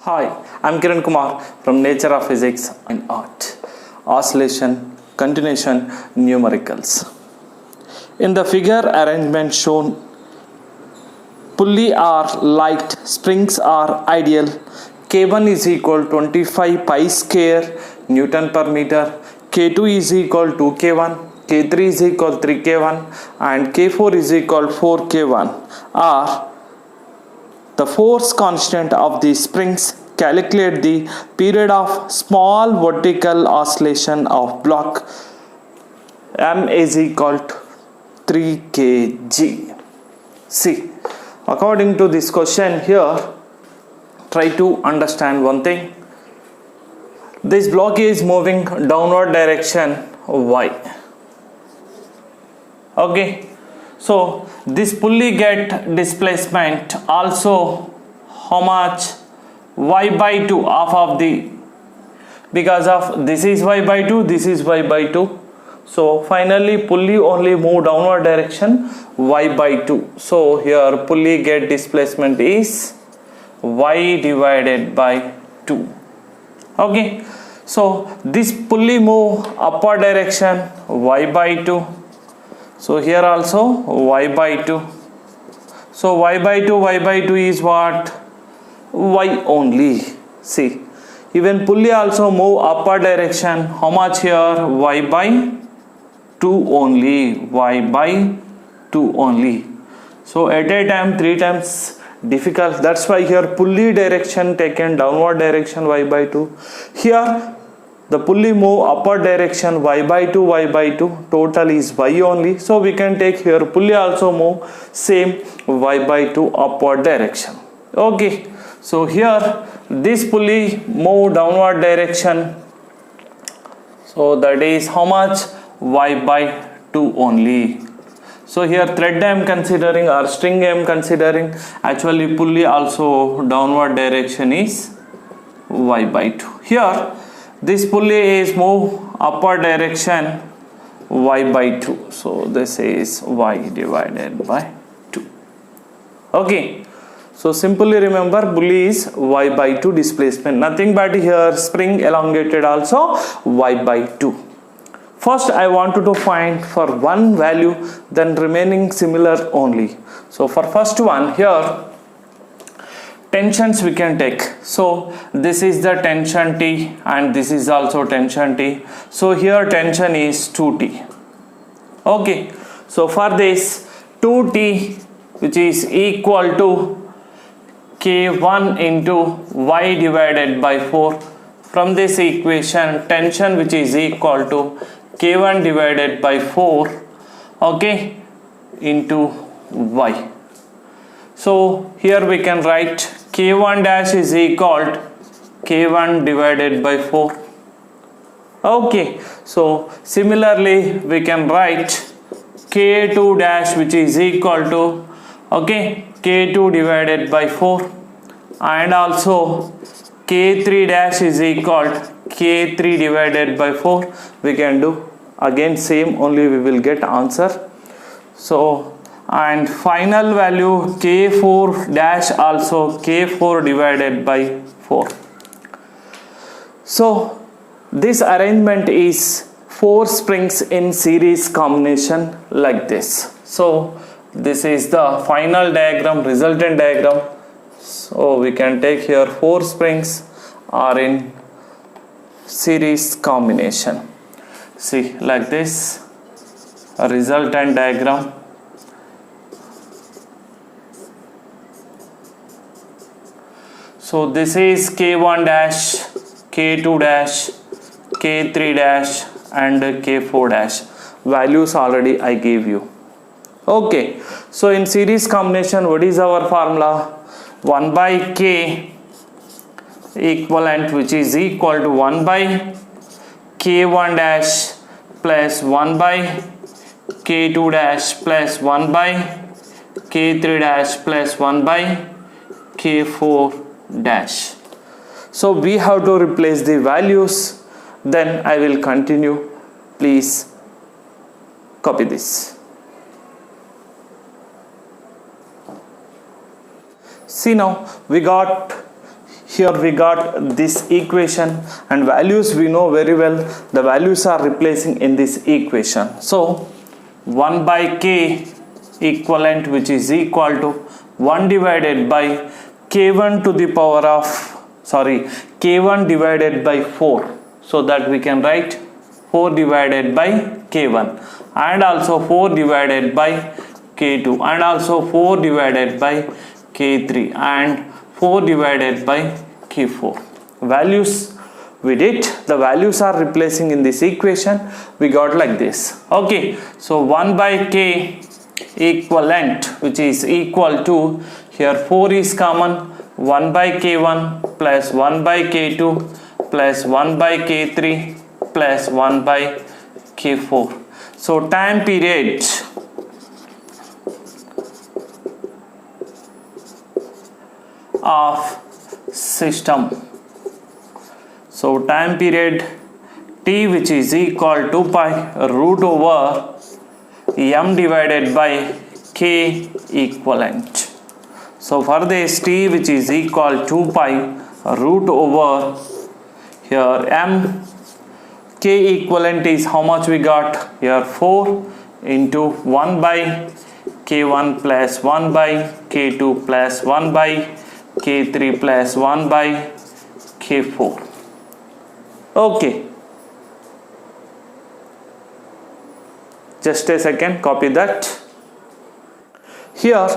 Hi, I'm Kiran Kumar from Nature of Physics and Art, Oscillation, Continuation, Numericals. In the figure arrangement shown, pulley are light, springs are ideal, K1 is equal to 25 pi square Newton per meter, K2 is equal to K1, K3 is equal to 3K1 and K4 is equal to 4K1 are the force constant of the springs. Calculate the period of small vertical oscillation of block M is equal to 3 kg. See, according to this question here, try to understand one thing. This block is moving downward direction Y. Okay, so this pulley get displacement also how much? Y by 2 half of the, because of this is Y by 2, this is Y by 2. So finally pulley only move downward direction Y by 2. So here pulley get displacement is Y divided by 2. Okay, so this pulley move upward direction Y by 2. So here also Y by 2. So Y by 2 is what? Y only. See, even pulley also move upward direction. How much here? Y by 2 only. Y by 2 only. So at a time 3 times difficult. That's why here pulley direction taken downward direction Y by 2. Here the pulley move upward direction Y by 2. Total is Y only. So we can take here pulley also move same Y by 2 upward direction. Okay. So here this pulley move downward direction. So that is how much? Y by 2 only. So here thread I am considering or string I am considering. Actually pulley also downward direction is Y by 2. Here this pulley is move upward direction Y by 2. So this is Y divided by 2. Okay. So simply remember pulley is Y by 2 displacement. Nothing but here spring elongated also Y by 2. First I wanted to find for one value, then remaining similar only. So for first one here tensions we can take. So this is the tension T and this is also tension T. So here tension is 2T. Okay. So for this 2T which is equal to K1 into Y divided by 4. From this equation tension which is equal to K1 divided by 4 okay into Y. So here we can write K1 dash is equal to K1 divided by 4. Okay, so similarly we can write K2 dash which is equal to okay K2 divided by 4 and also K3 dash is equal to K3 divided by 4. We can do again same, only we will get answer. So and final value K4 dash also K4 divided by 4. So this arrangement is 4 springs in series combination like this. So this is the final diagram, resultant diagram. So we can take here 4 springs are in series combination. See like this a resultant diagram. So this is K1 dash, K2 dash, K3 dash and K4 dash. Values already I gave you. Okay, so in series combination what is our formula? 1 by K equivalent which is equal to 1 by K1 dash plus 1 by K2 dash plus 1 by K3 dash plus 1 by K4 dash. So we have to replace the values, then I will continue. Please copy this. See now we got here we got this equation, and values we know very well, the values are replacing in this equation. So 1 by k equivalent, which is equal to 1 divided by k1 to the power of k1 divided by 4, so that we can write 4 divided by k1, and also 4 divided by k2, and also 4 divided by k3, and 4 divided by k4. Values we did, the values are replacing in this equation, we got like this. Okay, so 1 by k equivalent, which is equal to, here 4 is common, 1 by k1 plus 1 by k2 plus 1 by k3 plus 1 by k4. So time period of system, so time period t, which is equal to pi root over m divided by k equivalent. So for this t, which is equal to pi root over here m, k equivalent is how much we got here, 4 into 1 by k1 plus 1 by k2 plus 1 by k3 plus 1 by k4. Okay, just a second, copy that. Here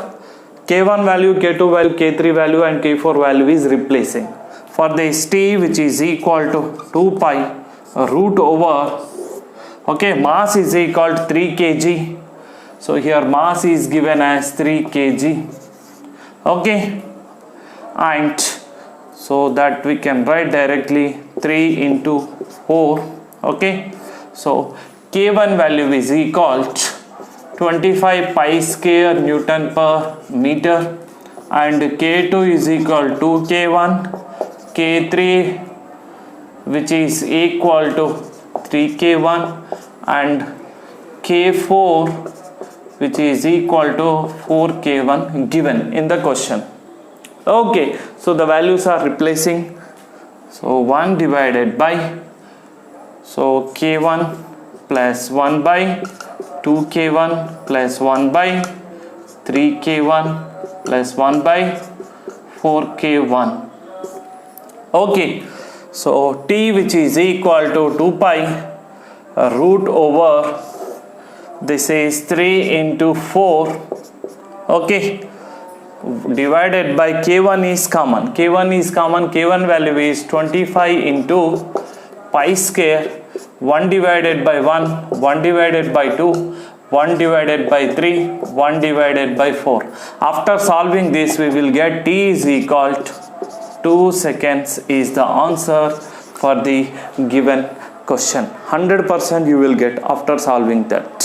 k1 value, k2 value, k3 value and k4 value is replacing. For this t, which is equal to 2 pi root over, okay, mass is equal to 3 kg, so here mass is given as 3 kg. Okay, and so that we can write directly 3 into 4. Okay, so k1 value is equal to 25 pi square Newton per meter, and k2 is equal to k1, k3 which is equal to 3k1, and k4 which is equal to 4k1 given in the question. Okay, so the values are replacing. So 1 divided by, so k1 plus 1 by 2k1 plus 1 by 3k1 plus 1 by 4k1. Okay, so t, which is equal to 2 pi root over, this is 3 into 4, okay, divided by k1 is common, k1 value is 25 into pi square, 1 divided by 1, 1 divided by 2, 1 divided by 3, 1 divided by 4. After solving this, we will get t is equal to 2 seconds is the answer for the given question. 100% you will get after solving that.